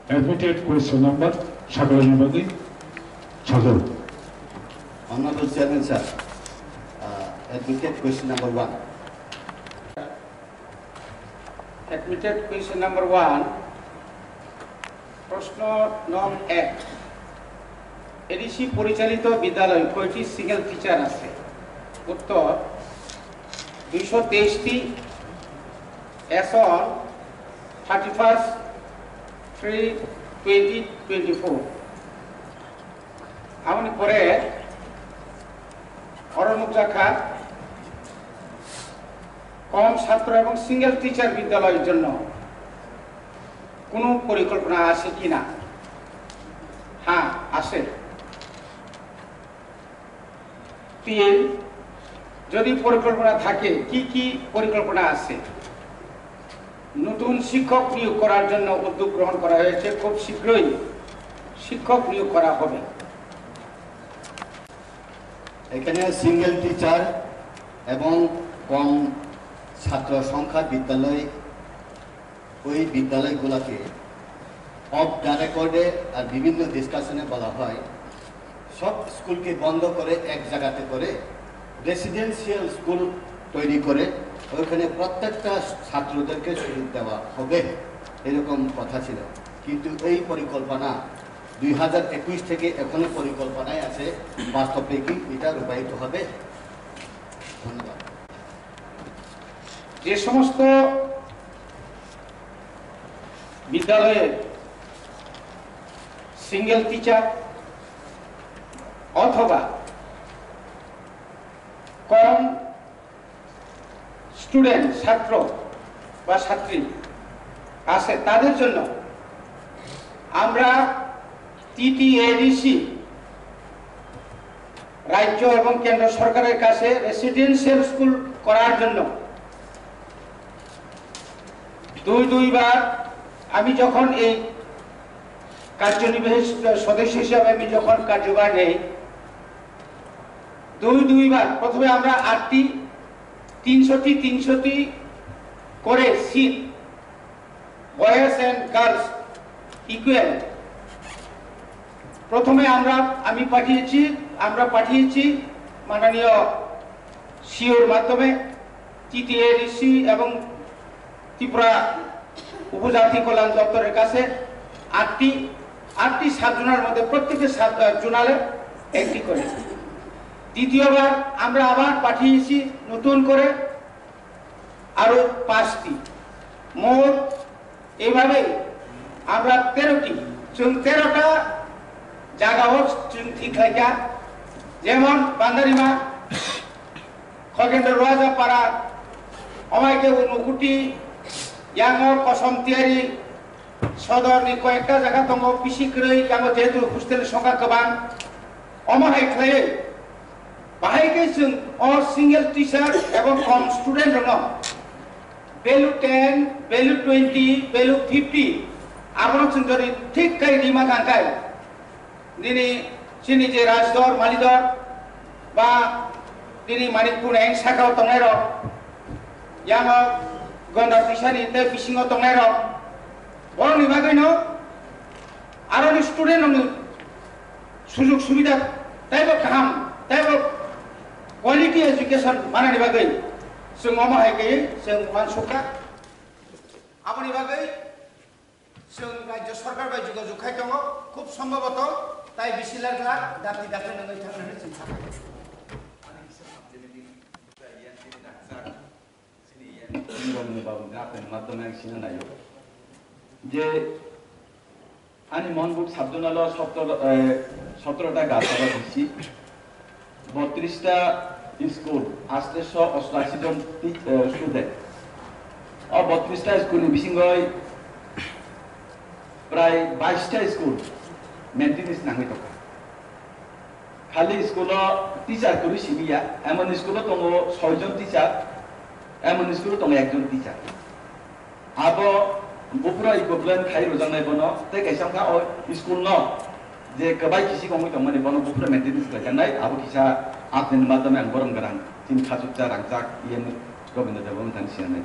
Admitted question number Shakalabadi Chador. Honorable Chairman, sir. Admitted question number 1. Admitted question number 1. প্রশ্ন নং 1 ADC পরিচালিত বিদ্যালয়ে কয়টি সিঙ্গেল টিচার আছে? উত্তর 223টি as on 31/3/2024। আমনি পরে অরণুজাখা কম ছাত্র এবং সিঙ্গেল টিচার বিদ্যালয়ের জন্য কোনো পরিকল্পনা আছে কিনা? হ্যাঁ, আছে। যদি পরিকল্পনা থাকে, কি কি পরিকল্পনা আছে? নতুন শিক্ষক নিয়োগ করার জন্য উদ্যোগ গ্রহণ করা হয়েছে। খুব শীঘ্রই শিক্ষক নিয়োগ করা হবে। এখানে সিঙ্গেল টিচার এবং কম ছাত্র সংখ্যা বিদ্যালয়, ওই বিদ্যালয়গুলোকে অফ দ্য রেকর্ডে আর বিভিন্ন ডিসকাশনে বলা হয় সব স্কুলকে বন্ধ করে এক জায়গাতে করে রেসিডেন্সিয়াল স্কুল তৈরি করে ওইখানে প্রত্যেকটা ছাত্রদেরকে সুযোগ দেওয়া হবে, এরকম কথা ছিল। কিন্তু এই পরিকল্পনা 2021 থেকে এখনো পরিকল্পনায় আছে, বাস্তবে কি এটা রূপায়িত হবে? ধন্যবাদ। যে সমস্ত বিদ্যালয়ে সিঙ্গেল টিচার অথবা কম স্টুডেন্ট, ছাত্র বা ছাত্রী আছে, তাদের জন্য আমরা টিটিএডিসি রাজ্য এবং কেন্দ্র সরকারের কাছে রেসিডেন্সিয়াল স্কুল করার জন্য দুইবার আমি যখন এই কার্যনির্বাহী সদস্য হিসাবে আমি যখন কার্যভার নেই, দুইবার প্রথমে আমরা 8টি 300টি করে seat boys and girls equal প্রথমে আমি পাঠিয়েছি মাননীয় সিওর মাধ্যমে টিটিএডিসি এবং ত্রিপুরা উপজাতি কল্যাণ দপ্তরের কাছে 8টি সাব জোনালের মধ্যে প্রত্যেকটি সাব জোনালে একটি করে। দ্বিতীয়বার আমরা আবার পাঠিয়েছি নতুন করে আরো 5টি, মোট এইভাবে আমরা 13টা জায়গা ঠিক থাকা, যেমন বান্দারিমা, খগেন্দ্র রাজাপাড়া, অমাইকে অনুকুটি, ইয়াঙ্গর কসম তিয়ারি সদরনি কয়েকটা জায়গা দङ পিছিয়ে ইয়াঙ্গ যেহেতু হোস্টেলের সংখ্যা गोबां অমাহাই খাইয়ে বাহাইকে जों सिंगल टीचार এবং কম স্টুডেন্ট दङ ভ্যালু 10 ভ্যালু 20 ভ্যালু 50 আবরণ जों যদি ঠিক কাই রিমা কাঙ্কাই দিনি চিনি যে রাজদর মালিদর বা দিনি মানিকপুর এং শাখাও দङाइ रक ইয়াঙ্গ গন্ডার পিছানি তে পিছিङ दङाइ रक বড়নি বাগैनो আরো স্টুডেন্ট সুযোগ সুবিধা তাইবো গাहाम তাইবো क्वालिटी एजुकेशन मानानि बागै जों अमाहायकै जों मानसुखा आबनि बागै जों राज्य सरकार बाय जगाजगखाय दङ। खूब सम्भवत ताइ बिसिलारला दाबि दाख्लै नङै थांनानै जों सानो যে আনি মনবুক সাবজোনাল 17টা গাছাবা দিচ্ছি, 32টা স্কুল 888 জন স্টুডেন্ট ও 32টা স্কুল বিশিঙ্গই প্রায় 22টা স্কুল মেইনটেনেন্স নাঙै दङ। খালি স্কুল টিচার করি সিবিয়া এমন স্কুল দङ 6 জন টিচার, এমন স্কুল দङ 1 জন টিচার। আবো बुफ्रा इक्विपमेंट खाइ रोजांनाय बनो ते कैसांखा ओ स्कुल न जे कबाय किसी गंगै दंमोन बनो बुफ्रा मेंटेनेंस खालामनाय आबो किसा आफिन मादमे आं गरम गरां तिन खाजुबजा रांजाक इयेन गोबिन्द देवम थांसियानाय